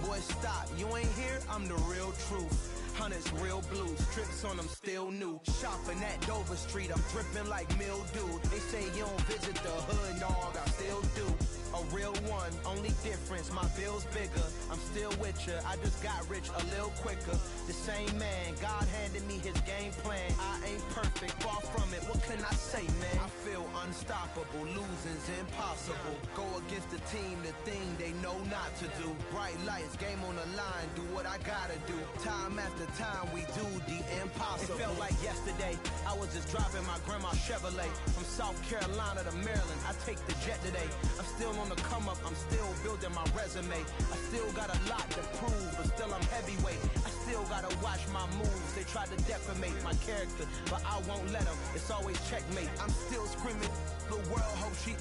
Boy, stop, you ain't here, I'm the real truth. Hunters, real blues, strips on them still new. Shopping at Dover Street, I'm dripping like mildew. They say you don't visit the hood, dog, I still do. A real one, only difference, my bill's bigger. I'm still with ya, I just got rich a little quicker. The same man, God handed me his game plan. I ain't perfect, far from it, what can I say, man? I feel unstoppable, losing's impossible. Go against the team, the thing they know not to do. Bright lights, game on the line, do what I gotta do. Time after time, we do the impossible. It felt like yesterday, I was just driving my grandma's Chevrolet. From South Carolina to Maryland, I take the jet today. I'm still on the come up, I'm still building my resume. I still got a lot to prove, but still I'm heavyweight. I still gotta watch my moves, they try to defamate my character, but I won't let them, it's always checkmate. I'm still screaming, the world hope she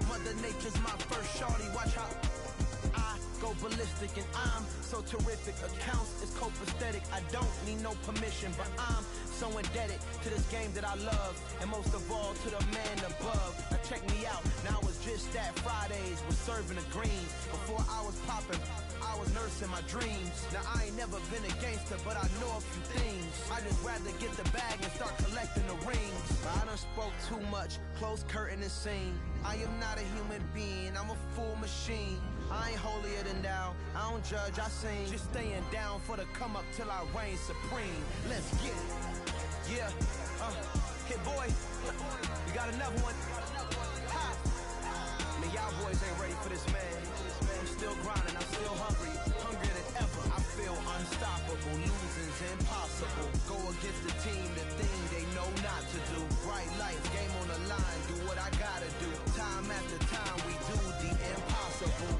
Mother Nature's my first shorty, watch how I go ballistic and I'm so terrific. Accounts is copacetic, I don't need no permission, but I'm so indebted to this game that I love, and most of all to the man above. Now check me out, now it's just that Fridays was serving the greens. Before I was popping, I was nursing my dreams. Now I ain't never been a gangster, but I know a few things. I just rather get the bag and start collecting the rings. But I done spoke too much, close curtain and scene. I am not a human being, I'm a full machine. I ain't holier than thou, I don't judge, I sing. Just staying down for the come up till I reign supreme. Let's get it. Yeah, hit boy, we got another one. Ha! Man, y'all boys ain't ready for this, man. I'm still grinding, I'm still hungry, hungrier than ever. I feel unstoppable, losing's impossible. Go against the team, the thing they know not to do. Bright lights, game on the line, do what I gotta do. Time after time, we do the impossible.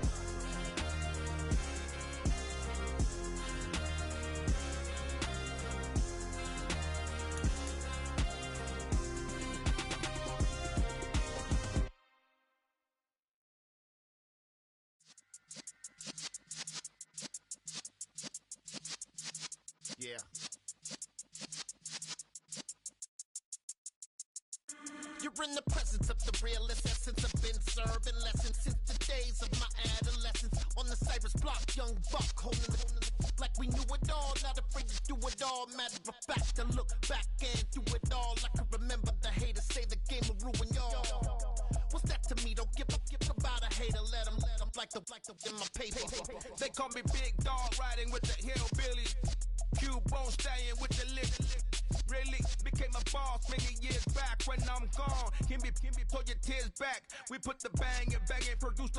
Yeah. You're in the presence of the realest essence. I've been serving lessons since the days of my adolescence. On the Cyrus block, young buck holding the like we knew it all. Not afraid to do it all. Matter of fact, to look back and do it all. I can remember the haters say the game will ruin y'all. What's that to me? Don't give about a hater. Let them like the in my paper. They call me Big Dog, riding with the hillbillies. Cubone staying with the lick. Really became a boss many years back. When I'm gone, can be pull your tears back. We put the bang and produce.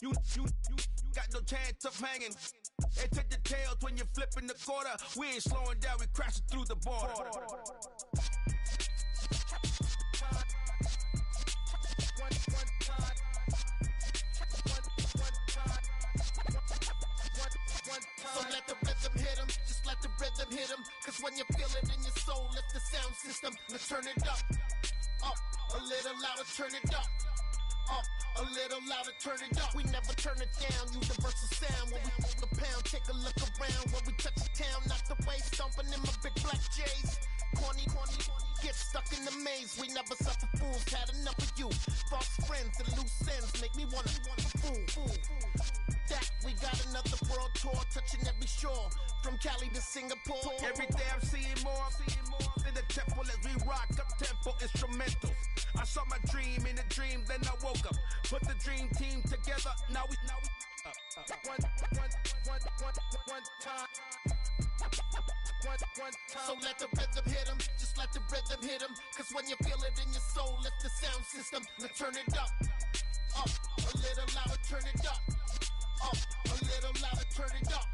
You got no chance of hanging. They take the tails when you're flipping the quarter. We ain't slowing down, we crashing through the border. So let the rhythm hit 'em, just let the rhythm hit 'em. Cause when you feel it in your soul, lift the sound system. Let's turn it up, a little louder, turn it up, a little louder, turn it up. We never turn it down, universal sound. When we move the pound, take a look around. When we touch the town, knock the way, stomping in my big black J's. Corny, get stuck in the maze. We never suffer fools, had enough of you. False friends and loose ends make me wanna fool. That we got another world tour, touching every shore, from Cali to Singapore. Every day I'm seeing more in the temple as we rock up tempo instrumentals. I saw my dream in a dream, then I woke up. Put the dream team together, now we one time. So let the rhythm hit 'em, just let the rhythm hit 'em. Cause when you feel it in your soul, lift the sound system. Let's turn it up, a little louder, turn it up, a little louder, turn it up.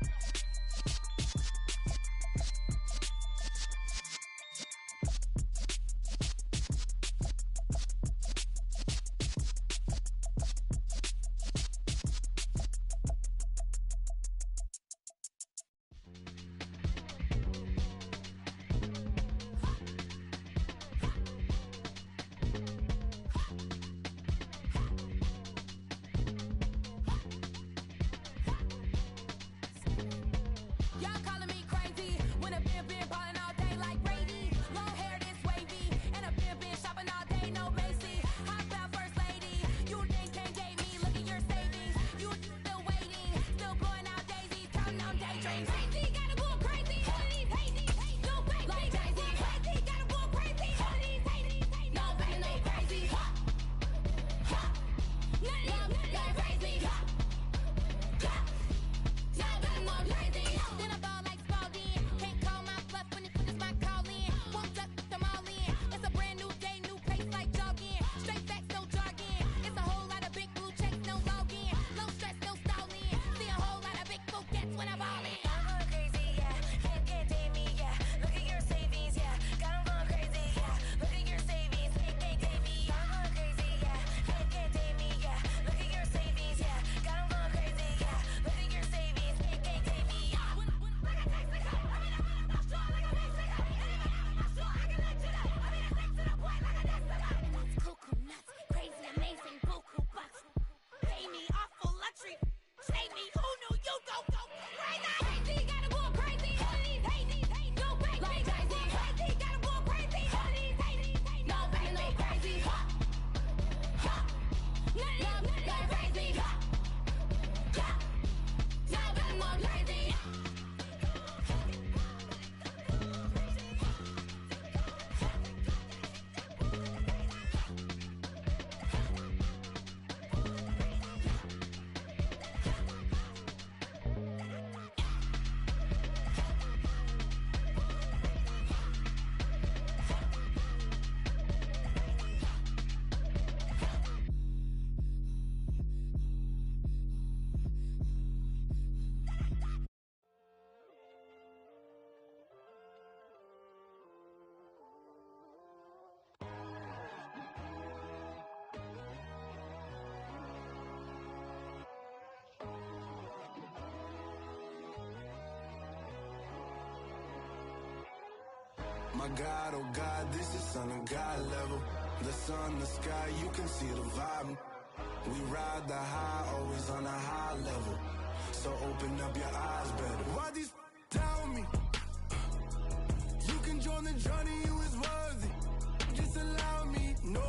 My God, oh God, this is Son of God level. The sun, the sky, you can see the vibe. We ride the high, always on a high level. So open up your eyes better. Why these tell me? You can join the journey, you is worthy. Just allow me, no.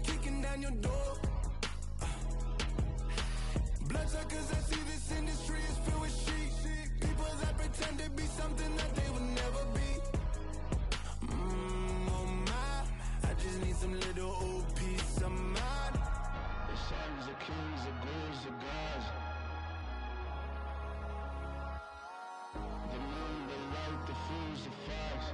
Kicking down your door. Bloodsuckers, I see this industry is filled with sheep. People that pretend to be something that they would never be. Oh my, I just need some little old peace of mind. The sons of kings, the ghouls, the gods. The moon, the light, the fools, the facts.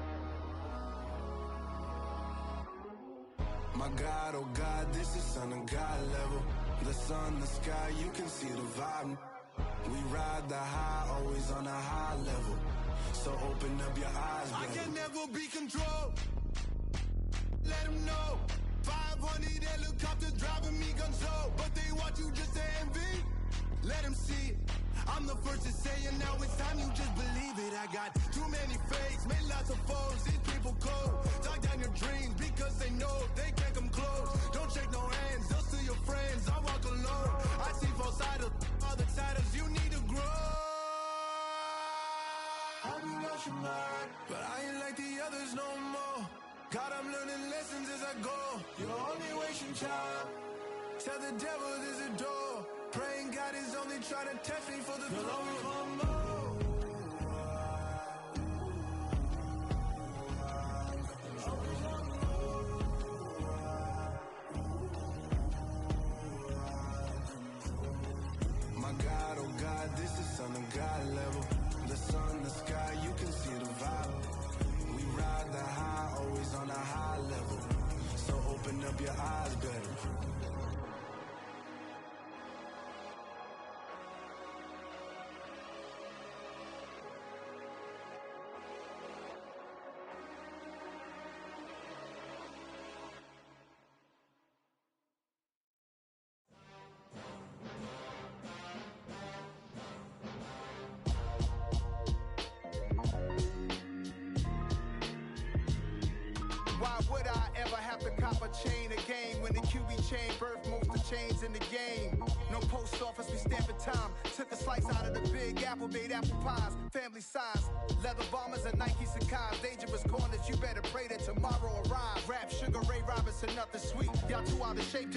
My God, oh God, this is Son of God level. The sun, the sky, you can see the vibe. We ride the high, always on a high level. So open up your eyes, I baby. can never be controlled. Let them know. 500 helicopters driving me gonzo. But they want you just to envy. Let them see it. I'm the first to say it, now it's time you just believe it. I got too many fakes, made lots of foes. These people cold. Talk down your dreams because they know they can't come close. Don't shake no hands, they'll steal your friends. I walk alone. I see false idols, other titles, you need to grow. Have you lost your mind? But I ain't like the others no more. God, I'm learning lessons as I go. You're only wasting time. Tell the devil there's a door. Praying God is only trying to test me for the glory for more. My God, oh God, this is Son of God level. The sun, the sky, you can see the vibe. We ride the high, always on a high level. So open up your eyes better. Why would I ever have to cop a chain again when the QB chain birthed most of the chains in the game? No post office, we stamping time. Took a slice out of the big apple, made apple pies, family size. Leather bombers and Nike Sacai's. Dangerous corners, you better pray that tomorrow arrives. Rap, Sugar Ray Robinson, nothing sweet. Y'all too out of shape to